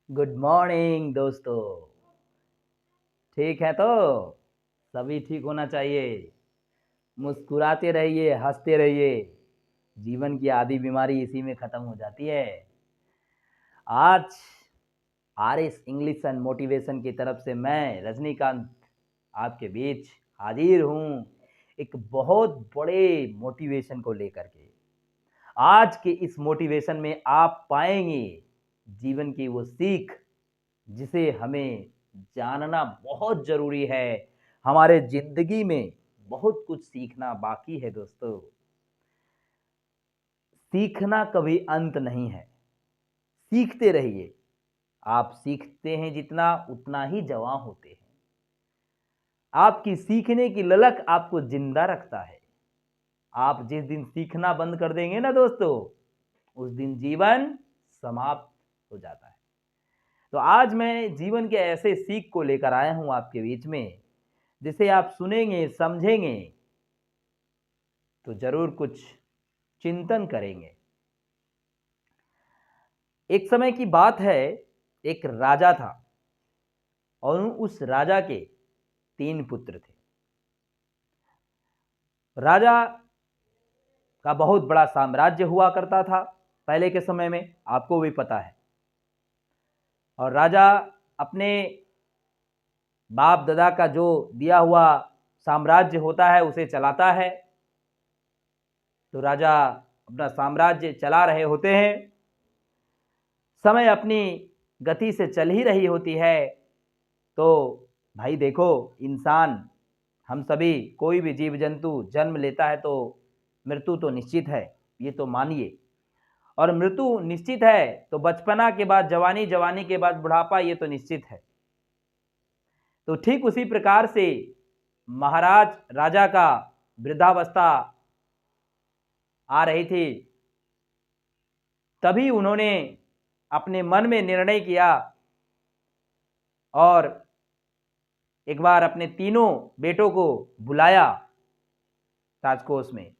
Good morning दोस्तों। ठीक है तो सभी ठीक होना चाहिए। मुस्कुराते रहिए, हंसते रहिए। जीवन की आधी बीमारी इसी में ख़त्म हो जाती है। आज आरएस इंग्लिश एंड मोटिवेशन की तरफ से मैं रजनीकांत आपके बीच हाजिर हूँ एक बहुत बड़े मोटिवेशन को लेकर के। आज के इस मोटिवेशन में आप पाएंगे जीवन की वो सीख जिसे हमें जानना बहुत ज़रूरी है। हमारे ज़िंदगी में बहुत कुछ सीखना बाकी है दोस्तों। सीखना कभी अंत नहीं है, सीखते रहिए। आप सीखते हैं जितना उतना ही जवां होते हैं। आपकी सीखने की ललक आपको जिंदा रखता है। आप जिस दिन सीखना बंद कर देंगे ना दोस्तों, उस दिन जीवन समाप्त हो जाता है। तो आज मैं जीवन के ऐसे सीख को लेकर आया हूं आपके बीच में, जिसे आप सुनेंगे समझेंगे तो जरूर कुछ चिंतन करेंगे। एक समय की बात है, एक राजा था और उस राजा के 3 पुत्र थे। राजा का बहुत बड़ा साम्राज्य हुआ करता था पहले के समय में, आपको भी पता है। और राजा अपने बाप दादा का जो दिया हुआ साम्राज्य होता है उसे चलाता है। तो राजा अपना साम्राज्य चला रहे होते हैं, समय अपनी गति से चल ही रही होती है। तो भाई देखो, इंसान, हम सभी, कोई भी जीव जंतु जन्म लेता है तो मृत्यु तो निश्चित है, ये तो मानिए। और मृत्यु निश्चित है तो बचपना के बाद जवानी, जवानी के बाद बुढ़ापा, ये तो निश्चित है। तो ठीक उसी प्रकार से महाराज राजा का वृद्धावस्था आ रही थी। तभी उन्होंने अपने मन में निर्णय किया और एक बार अपने तीनों बेटों को बुलाया राजकोष में।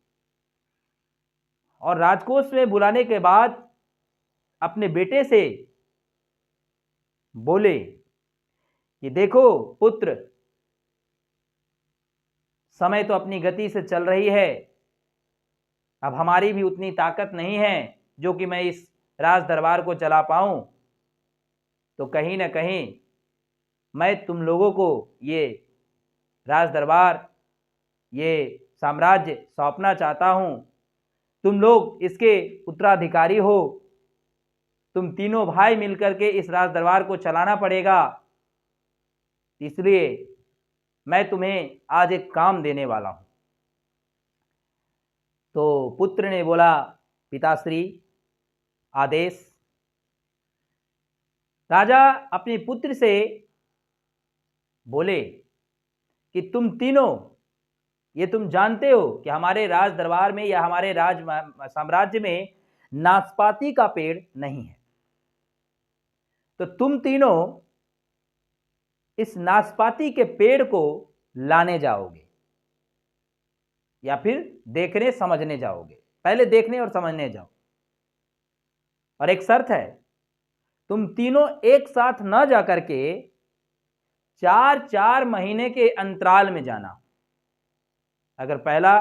और राजकोष में बुलाने के बाद अपने बेटे से बोले कि देखो पुत्र, समय तो अपनी गति से चल रही है, अब हमारी भी उतनी ताकत नहीं है जो कि मैं इस राज दरबार को चला पाऊं। तो कहीं ना कहीं मैं तुम लोगों को ये राज दरबार, ये साम्राज्य सौंपना चाहता हूं। तुम लोग इसके उत्तराधिकारी हो। तुम तीनों भाई मिलकर के इस राज दरबार को चलाना पड़ेगा। इसलिए मैं तुम्हें आज एक काम देने वाला हूं। तो पुत्र ने बोला, पिताश्री, आदेश। राजा अपने पुत्र से बोले कि तुम तीनों, ये तुम जानते हो कि हमारे राज दरबार में या हमारे राज साम्राज्य में नाशपाती का पेड़ नहीं है। तो तुम तीनों इस नाशपाती के पेड़ को लाने जाओगे या फिर देखने समझने जाओगे। पहले देखने और समझने जाओ। और एक शर्त है, तुम तीनों एक साथ न जाकर के 4-4 महीने के अंतराल में जाना। अगर पहला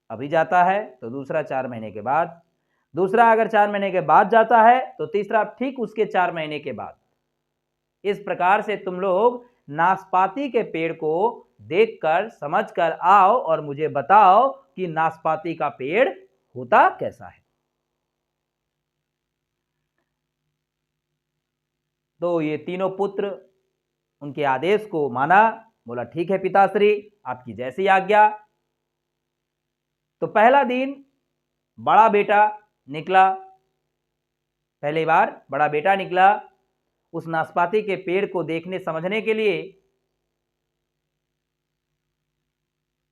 अभी जाता है तो दूसरा 4 महीने के बाद, दूसरा अगर 4 महीने के बाद जाता है तो तीसरा ठीक उसके 4 महीने के बाद। इस प्रकार से तुम लोग नाशपाती के पेड़ को देखकर समझकर आओ और मुझे बताओ कि नाशपाती का पेड़ होता कैसा है। तो ये तीनों पुत्र उनके आदेश को माना, बोला ठीक है पिताश्री, आपकी जैसी आज्ञा। तो पहला दिन बड़ा बेटा निकला, पहली बार बड़ा बेटा निकला उस नाशपाती के पेड़ को देखने समझने के लिए।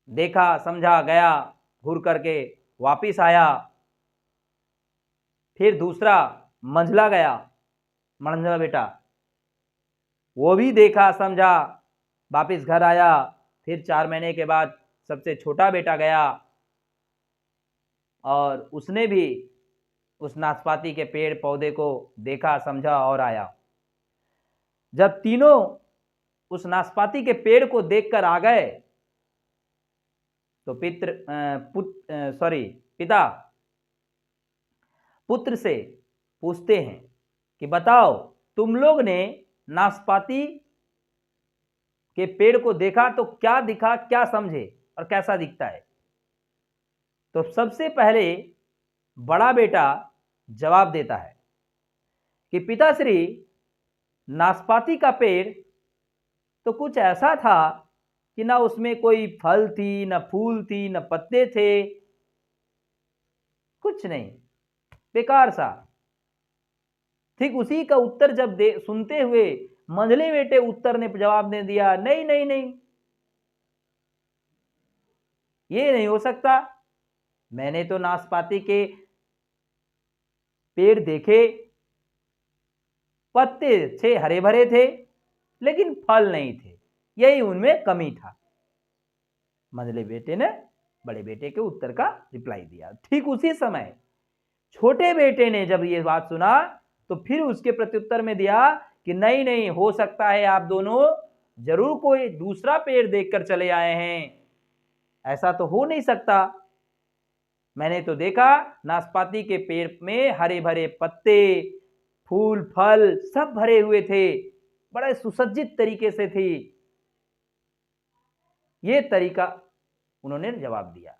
देखा, समझा, गया, घूर करके वापिस आया। फिर दूसरा मंझला गया, मंझला बेटा, वो भी देखा, समझा, वापिस घर आया। फिर 4 महीने के बाद सबसे छोटा बेटा गया और उसने भी उस नाशपाती के पेड़ पौधे को देखा, समझा और आया। जब तीनों उस नाशपाती के पेड़ को देखकर आ गए तो पिता पुत्र से पूछते हैं कि बताओ, तुम लोग ने नाशपाती के पेड़ को देखा तो क्या दिखा, क्या समझे और कैसा दिखता है? तो सबसे पहले बड़ा बेटा जवाब देता है कि पिताश्री, नाशपाती का पेड़ तो कुछ ऐसा था कि ना उसमें कोई फल थी, न फूल थी, न पत्ते थे, कुछ नहीं, बेकार सा। ठीक उसी का उत्तर जब सुनते हुए मंझले बेटे उत्तर ने जवाब दे दिया, नहीं नहीं नहीं, ये नहीं हो सकता। मैंने तो नाशपाती के पेड़ देखे, पत्ते थे, हरे भरे थे, लेकिन फल नहीं थे, यही उनमें कमी था। मंझले बेटे ने बड़े बेटे के उत्तर का रिप्लाई दिया। ठीक उसी समय छोटे बेटे ने जब ये बात सुना तो फिर उसके प्रत्युत्तर में दिया कि नहीं नहीं, हो सकता है आप दोनों जरूर कोई दूसरा पेड़ देखकर चले आए हैं, ऐसा तो हो नहीं सकता। मैंने तो देखा नाशपाती के पेड़ में हरे भरे पत्ते, फूल, फल सब भरे हुए थे, बड़े सुसज्जित तरीके से थी। ये तरीका उन्होंने जवाब दिया।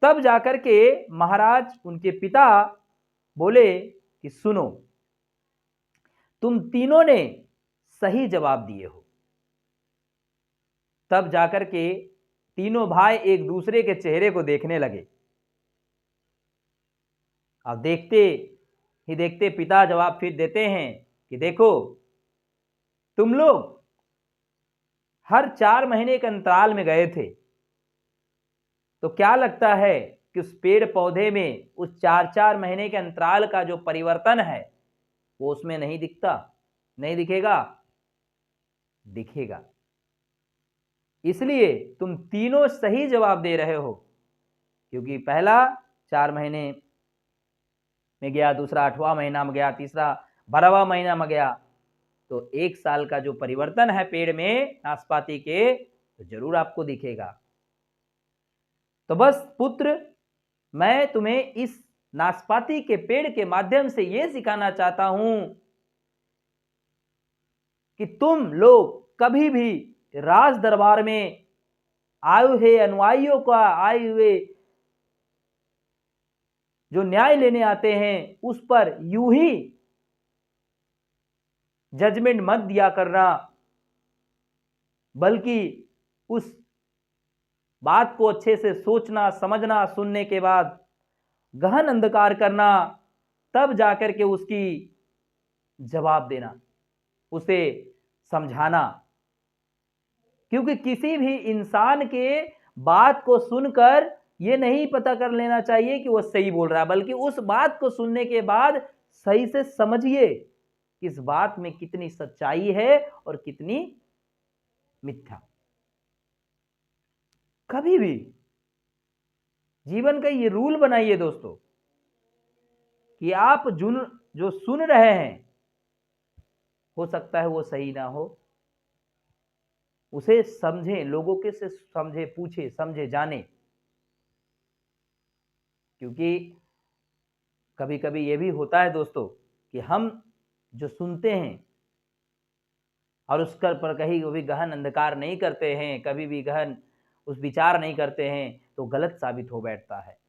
तब जाकर के महाराज उनके पिता बोले कि सुनो, तुम तीनों ने सही जवाब दिए हो। तब जाकर के तीनों भाई एक दूसरे के चेहरे को देखने लगे। अब देखते ही देखते पिता जवाब फिर देते हैं कि देखो, तुम लोग हर 4 महीने के अंतराल में गए थे, तो क्या लगता है कि उस पेड़ पौधे में उस 4-4 महीने के अंतराल का जो परिवर्तन है वो उसमें नहीं दिखता? नहीं दिखेगा? दिखेगा। इसलिए तुम तीनों सही जवाब दे रहे हो, क्योंकि पहला 4 महीने में गया, दूसरा 8वां महीना में गया, तीसरा 12वां महीना में गया, तो 1 साल का जो परिवर्तन है पेड़ में नाशपाती के, तो जरूर आपको दिखेगा। तो बस पुत्र, मैं तुम्हें इस नाशपाती के पेड़ के माध्यम से यह सिखाना चाहता हूं कि तुम लोग कभी भी राज दरबार में आए हुए अनुयायियों का, आए हुए जो न्याय लेने आते हैं उस पर यूं ही जजमेंट मत दिया करना, बल्कि उस बात को अच्छे से सोचना, समझना, सुनने के बाद गहन अंधकार करना, तब जाकर के उसकी जवाब देना, उसे समझाना। क्योंकि किसी भी इंसान के बात को सुनकर यह नहीं पता कर लेना चाहिए कि वह सही बोल रहा है, बल्कि उस बात को सुनने के बाद सही से समझिए कि इस बात में कितनी सच्चाई है और कितनी मिथ्या। कभी भी जीवन का ये रूल बनाइए दोस्तों कि आप जो सुन रहे हैं, हो सकता है वो सही ना हो, उसे समझें, लोगों के से समझे, पूछे, समझे, जाने। क्योंकि कभी कभी ये भी होता है दोस्तों कि हम जो सुनते हैं और उस पर कहीं भी गहन अंधकार नहीं करते हैं, कभी भी गहन उस विचार नहीं करते हैं, तो गलत साबित हो बैठता है।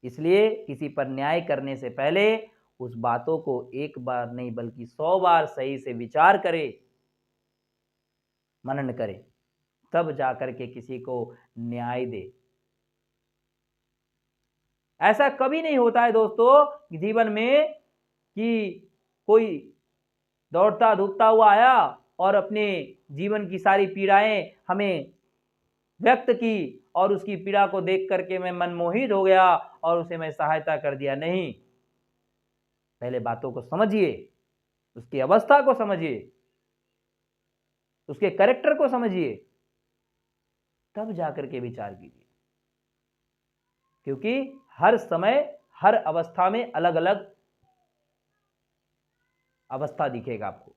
इसलिए किसी पर न्याय करने से पहले उस बातों को एक बार नहीं बल्कि 100 बार सही से विचार करें, मनन करें, तब जाकर के किसी को न्याय दे। ऐसा कभी नहीं होता है दोस्तों जीवन में कि कोई दौड़ता धूपता हुआ आया और अपने जीवन की सारी पीड़ाएं हमें व्यक्त की और उसकी पीड़ा को देख करके मैं मनमोहित हो गया और उसे मैं सहायता कर दिया। नहीं, पहले बातों को समझिए, उसकी अवस्था को समझिए, उसके कैरेक्टर को समझिए, तब जाकर के विचार कीजिए। क्योंकि हर समय, हर अवस्था में अलग अलग अवस्था दिखेगा आपको।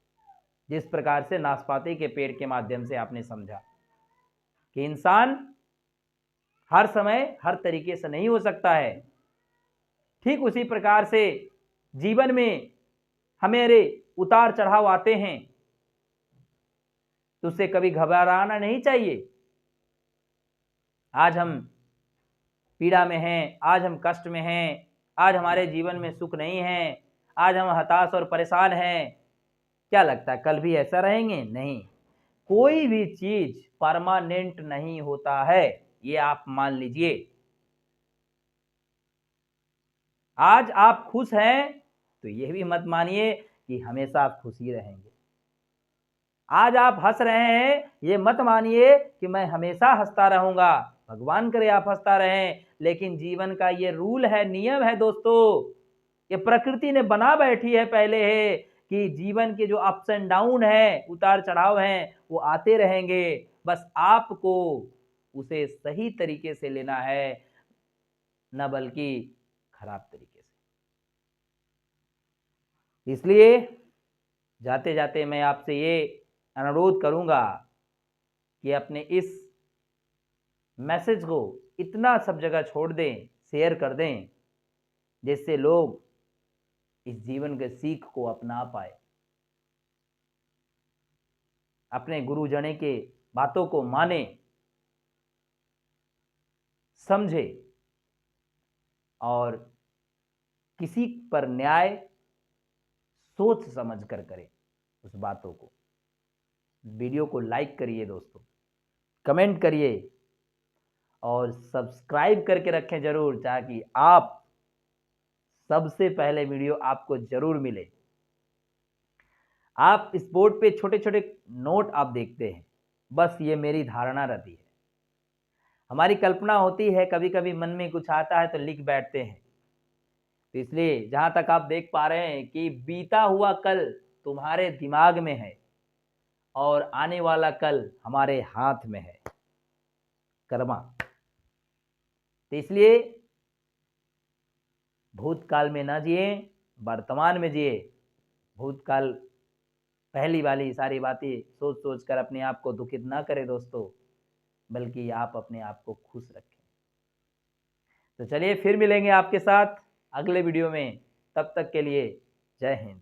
जिस प्रकार से नाशपाती के पेड़ के माध्यम से आपने समझा कि इंसान हर समय हर तरीके से नहीं हो सकता है, ठीक उसी प्रकार से जीवन में हमारे उतार चढ़ाव आते हैं, तो उससे कभी घबराना नहीं चाहिए। आज हम पीड़ा में हैं, आज हम कष्ट में हैं, आज हमारे जीवन में सुख नहीं है, आज हम हताश और परेशान हैं, क्या लगता है कल भी ऐसा रहेंगे? नहीं। कोई भी चीज परमानेंट नहीं होता है, ये आप मान लीजिए। आज आप खुश हैं तो यह भी मत मानिए कि हमेशा आप खुश ही रहेंगे। आज आप हंस रहे हैं, ये मत मानिए कि मैं हमेशा हंसता रहूंगा। भगवान करे आप हंसता रहें, लेकिन जीवन का ये रूल है, नियम है दोस्तों, ये प्रकृति ने बना बैठी है पहले है कि जीवन के जो अप्स एंड डाउन है, उतार चढ़ाव हैं, वो आते रहेंगे। बस आपको उसे सही तरीके से लेना है, न बल्कि खराब तरीके से। इसलिए जाते जाते मैं आपसे ये अनुरोध करूंगा कि अपने इस मैसेज को इतना सब जगह छोड़ दें, शेयर कर दें, जिससे लोग इस जीवन के सीख को अपना पाए, अपने गुरुजने के बातों को माने, समझे और किसी पर न्याय सोच समझ कर करे उस बातों को। वीडियो को लाइक करिए दोस्तों, कमेंट करिए और सब्सक्राइब करके रखें जरूर, ताकि आप सबसे पहले वीडियो आपको जरूर मिले। आप इस बोर्ड पे छोटे छोटे नोट आप देखते हैं, बस ये मेरी धारणा रहती है, हमारी कल्पना होती है, कभी कभी मन में कुछ आता है तो लिख बैठते हैं। तो इसलिए जहां तक आप देख पा रहे हैं कि बीता हुआ कल तुम्हारे दिमाग में है और आने वाला कल हमारे हाथ में है, कर्मा। तो इसलिए भूतकाल में ना जिए, वर्तमान में जिए। भूतकाल पहली वाली सारी बातें सोच सोच कर अपने आप को दुखित ना करें दोस्तों, बल्कि आप अपने आप को खुश रखें। तो चलिए फिर मिलेंगे आपके साथ अगले वीडियो में, तब तक के लिए जय हिंद।